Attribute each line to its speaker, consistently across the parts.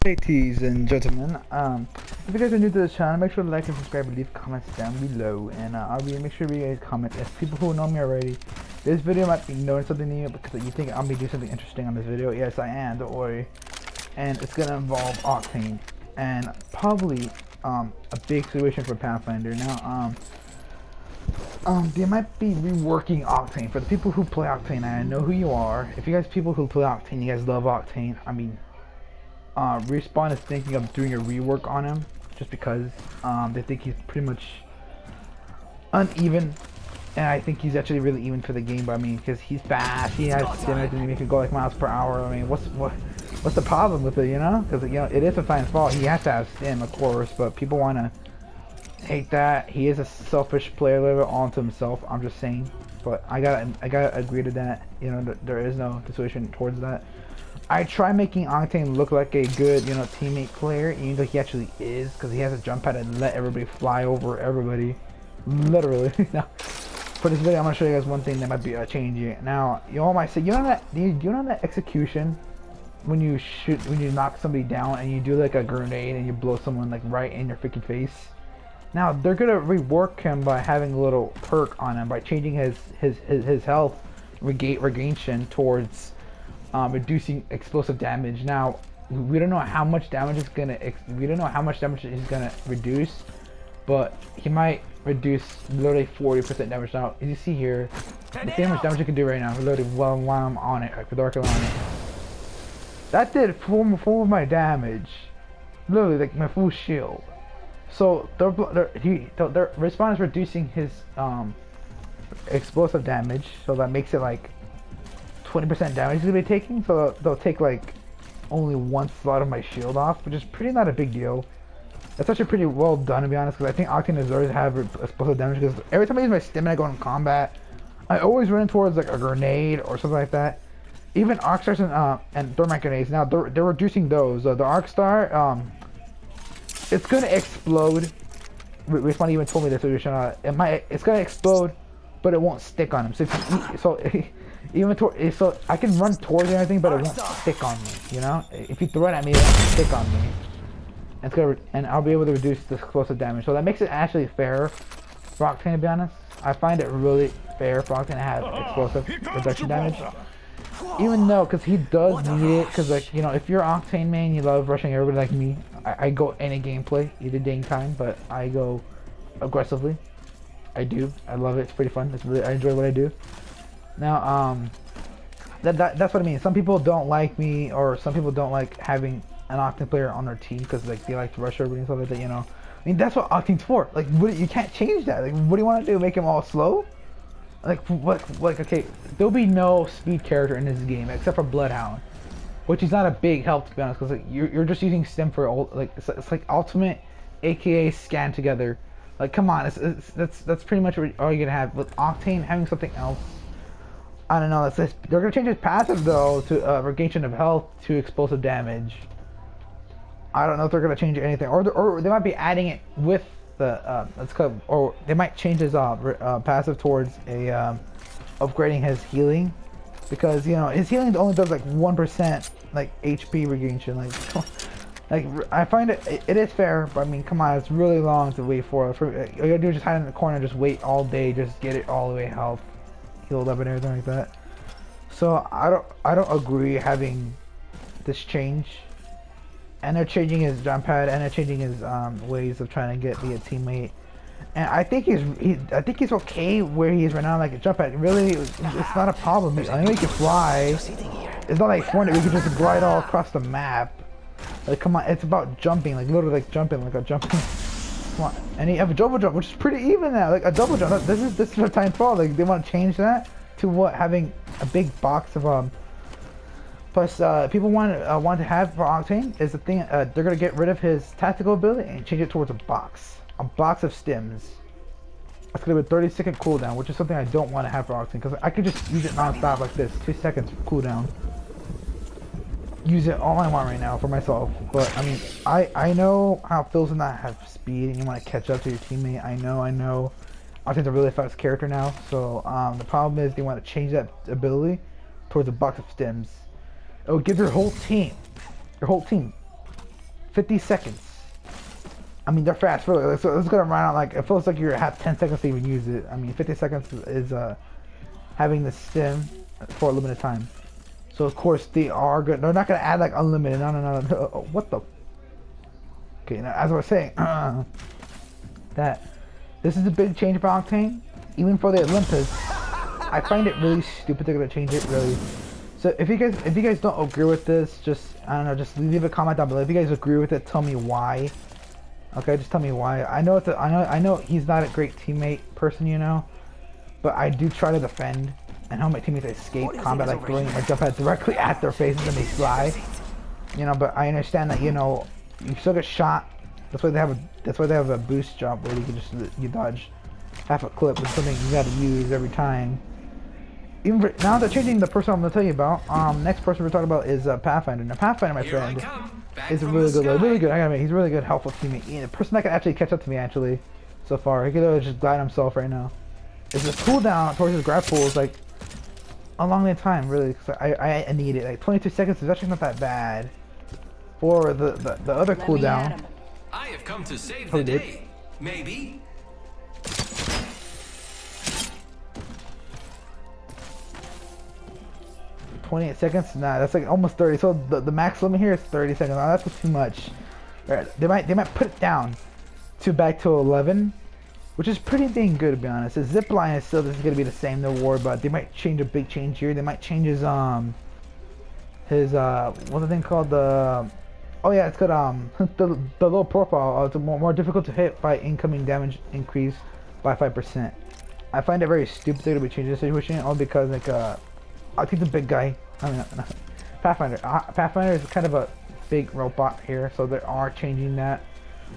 Speaker 1: Ladies and gentlemen, if you guys are new to the channel, make sure to like and subscribe and leave comments down below. And make sure you guys comment. As people who know me already, this video might be knowing something new because you think I'm gonna do something interesting on this video. Yes, I am. Don't worry. And it's gonna involve Octane and probably a big situation for Pathfinder. Now, they might be reworking Octane for the people who play Octane. I know who you are. If you guys people who play Octane, you guys love Octane. I mean. Respawn is thinking of doing a rework on him just because they think he's pretty much uneven, and I think he's actually really even for the game. But I mean, because he's fast, he has stamina, and he can go like miles per hour. I mean, what's the problem with it, you know? Because it is a science fault. He has to have stim, of course, but people want to hate that. He is a selfish player, level onto himself. I'm just saying, but I gotta agree to that. You know, there is no situation towards that. I try making Octane look like a good, teammate player, even though he actually is, because he has a jump pad and let everybody fly over everybody, literally. Now, for this video, I'm gonna show you guys one thing that might be changing. Now, you all might say, you know that execution when you knock somebody down and you do like a grenade and you blow someone like right in your freaking face. Now they're gonna rework him by having a little perk on him by changing his health regaination towards. Reducing explosive damage. Now we don't know how much damage is gonna reduce, but he might reduce literally 40% damage. Now as you see here, the same much damage you can do right now literally while I'm on it, like with Arc on it. That did full of my damage, literally like my full shield. So their Respawn is reducing his explosive damage, so that makes it like 20% damage he's gonna be taking, so they'll take like only one slot of my shield off, which is pretty not a big deal. That's actually pretty well done, to be honest, because I think Octane deserves to have explosive damage, because every time I use my stamina going in combat, I always run towards like a grenade or something like that. Even arc stars and thermite grenades, now they're reducing those. The arc star, it's gonna explode. Respawn even told me this, so it's gonna explode, but it won't stick on him. So so I can run towards it and everything, but it won't stick on me. You know, if you throw it at me, it won't stick on me. And I'll be able to reduce the explosive damage. So that makes it actually fair for Octane, to be honest. I find it really fair for Octane to have explosive reduction damage. Even though, because he does need it, because like, if you're Octane man, you love rushing everybody like me. I go any gameplay, either day and time, but I go aggressively. I do. I love it. It's pretty fun. I enjoy what I do. Now, that's what I mean. Some people don't like me, or some people don't like having an Octane player on their team because like they like to rush everybody and stuff like that. I mean, that's what Octane's for. Like, you can't change that. Like, what do you want to do? Make him all slow? Like, what? Like, okay, there'll be no speed character in this game except for Bloodhound, which is not a big help, to be honest, because like you're just using stim for like it's like ultimate, aka scan together. Like, come on, that's pretty much all you're gonna have with Octane having something else. I don't know. They're gonna change his passive though to regaination of health to explosive damage. I don't know if they're gonna change anything, or they might be adding it with the or they might change his passive towards a upgrading his healing, because his healing only does like 1% like HP regaination. Like I find it is fair, but I mean, come on, it's really long to wait for. All you gotta do is just hide in the corner, just wait all day, just get it all the way health. Healed up and everything like that. So I don't agree having this change. And they're changing his jump pad, and they're changing his ways of trying to be a teammate. And I think he's okay where he is right now. Like a jump pad, really, it's not a problem. I know he can fly. It's not like Fortnite. We can just glide all across the map. Like, come on, it's about jumping, like literally like jumping, like a jumping. And you have a double jump, which is pretty even now. Like a double jump. This is a time fall. Like they want to change that to what, having a big box of Plus, people want to have for Octane is the thing. They're gonna get rid of his tactical ability and change it towards a box of stims. That's gonna be a 30-second cooldown, which is something I don't want to have for Octane, because I could just use it non-stop like this, 2 seconds cooldown. Use it all I want right now for myself, but I mean, I know how it feels to not have speed and you want to catch up to your teammate. I know Octane's a really fast character now, so the problem is they want to change that ability towards a box of stims. It will give your whole team 50 seconds. I mean, they're fast, really. So it's gonna run out like, it feels like you have 10 seconds to even use it. I mean, 50 seconds is having the stim for a limited time. So of course they are good. They're not gonna add like unlimited. No. What the? Okay, now as I was saying, that this is a big change for Octane, even for the Olympus. I find it really stupid they're gonna change it, really. So if you guys don't agree with this, just I don't know, just leave a comment down below. If you guys agree with it, tell me why. Okay, just tell me why. I know he's not a great teammate person, you know, but I do try to defend and help my teammates escape combat, like throwing my jump pad directly at their faces and they fly. You know, but I understand that, you know, you still get shot. That's why they have a boost jump where you can just dodge half a clip. It's something you got to use every time. Even for, now they're changing the person I'm gonna tell you about. Next person we're talking about is Pathfinder. Now Pathfinder, my friend, is really good. Really good. I gotta admit, he's a really good, helpful teammate. The person that can actually catch up to me actually, so far. He could just glide himself right now. Is the cooldown towards his grab pool is like a long time, really. Cause I need it. Like 22 seconds is actually not that bad. For the other cooldown.
Speaker 2: I have come to save the day. Maybe.
Speaker 1: $28 seconds? Nah, that's like almost 30. So the max limit here is 30 seconds. Nah, that's too much. Right, they might put it down to back to 11, which is pretty dang good to be honest. The zip line is still, this is gonna be the same, no war, but they might change a big change here. They might change his what's the thing called, the oh yeah, it's got the low profile. It's more difficult to hit by incoming damage increase by 5%. I find it very stupid they're gonna be changing the situation, all because like I think the big guy, I mean, Pathfinder. Pathfinder is kind of a big robot here, so they are changing that.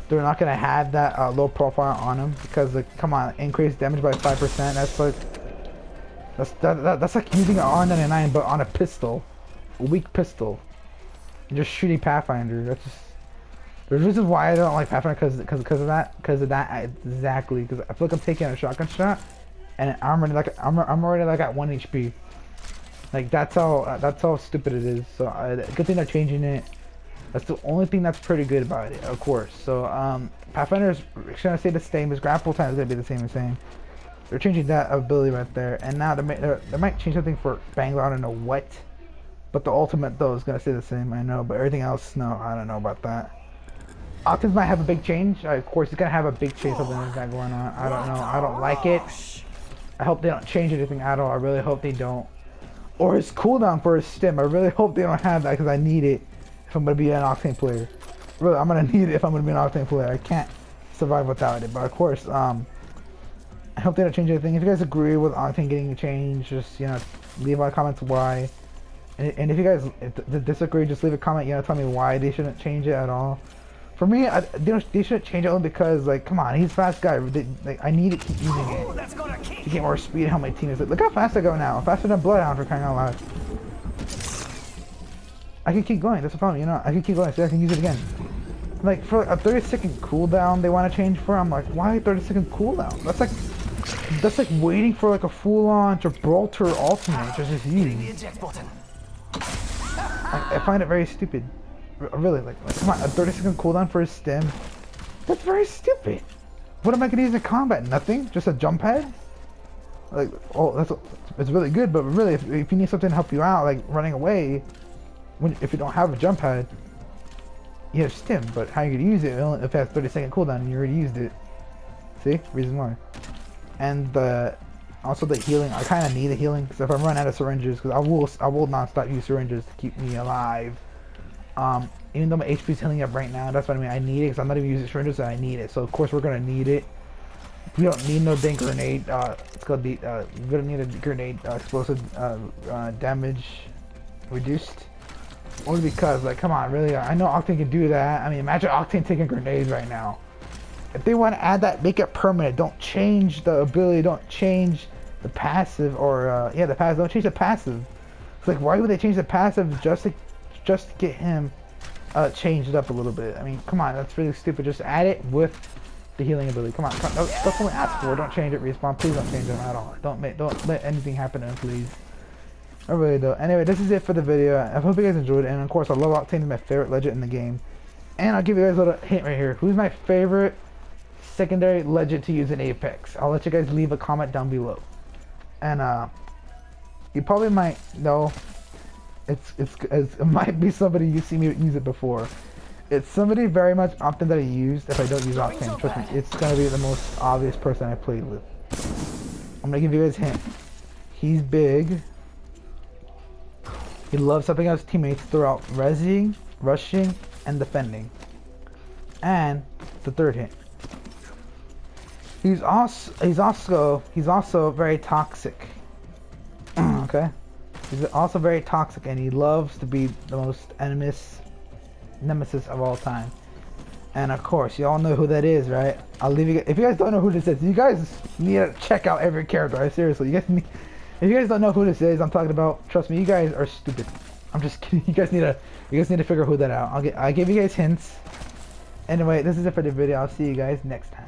Speaker 1: They're not gonna have that low profile on him because, like, come on, increase damage by 5%. That's like, that's like using an R99 but on a pistol, a weak pistol, and just shooting Pathfinder. That's just, there's reasons why I don't like Pathfinder because of that exactly. Because I feel like I'm taking a shotgun shot, and I'm already like at 1 HP. Like that's how stupid it is. So good thing they're changing it. That's the only thing that's pretty good about it, of course. So Pathfinder's gonna stay the same. His grapple time is gonna be the same. They're changing that ability right there, and now they might change something for Bangalore. I don't know what, but the ultimate though is gonna stay the same. I know, but everything else, no, I don't know about that. Octans might have a big change. Of course, he's gonna have a big change. Something like that going on. I don't know. I don't like it. I hope they don't change anything at all. I really hope they don't. Or his cooldown for his stim. I really hope they don't have that because I need it if I'm gonna be an Octane player. Really, I'm gonna need it if I'm gonna be an Octane player. I can't survive without it. But of course, I hope they don't change anything. If you guys agree with Octane getting changed, just, you know, leave my comments why. And if you guys disagree, just leave a comment. You know, tell me why they shouldn't change it at all. For me, they shouldn't change it only because, like, come on, he's a fast guy. I need to keep using it to get more speed. How my team is. Like, look how fast I go now. Faster than Bloodhound, for crying out loud. I can keep going. That's the problem, you know. I can keep going, so I can use it again. Like, for a 30-second cooldown, they want to change for. I'm like, why 30-second cooldown? That's like waiting for like a full-on Gibraltar ultimate, just using. I find it very stupid. Really, like come on, a 30-second cooldown for his stim. That's very stupid. What am I gonna use in combat? Nothing? Just a jump pad? Like, oh, it's really good, but really, if you need something to help you out, like running away, if you don't have a jump pad, you have stim. But how you gonna use it? If it has 30-second cooldown and you already used it. See, reason why. And also the healing. I kind of need the healing because if I run out of syringes, because I will not stop using syringes to keep me alive. Even though my HP is healing up right now, that's what I mean. I need it because I'm not even using syringes, and I need it. So of course we're gonna need it. We don't need no dang grenade. It's called the we're gonna need a grenade explosive damage reduced. Only because, like, come on, really, I know Octane can do that. I mean, imagine Octane taking grenades right now. If they want to add that, make it permanent. Don't change the ability. Don't change the passive, or yeah, the passive. Don't change the passive. It's like, why would they change the passive just to get him changed up a little bit? I mean, come on, that's really stupid. Just add it with the healing ability. Come on, that's what we ask for. Don't change it. Respawn. Please don't change them at all. Don't let anything happen to him, please. I really don't. Anyway, this is it for the video. I hope you guys enjoyed it, and of course, I love Octane. He's my favorite legend in the game. And I'll give you guys a little hint right here. Who's my favorite secondary legend to use in Apex? I'll let you guys leave a comment down below. And you probably might know. It might be somebody you've seen me use it before. It's somebody very much often that I used if I don't use Octane. Trust me, it's gonna be the most obvious person I played with. I'm gonna give you guys a hint. He's big. He loves helping out his teammates throughout rezzing, rushing, and defending. And the third hint. He's also very toxic. Okay? He's also very toxic, and he loves to be the most nemesis of all time. And of course, you all know who that is, right? I'll leave you. If you guys don't know who this is, you guys need to check out every character. Right? Seriously, you guys need. If you guys don't know who this is, I'm talking about. Trust me, you guys are stupid. I'm just kidding. You guys need to figure who that out. I'll give you guys hints. Anyway, this is it for the video. I'll see you guys next time.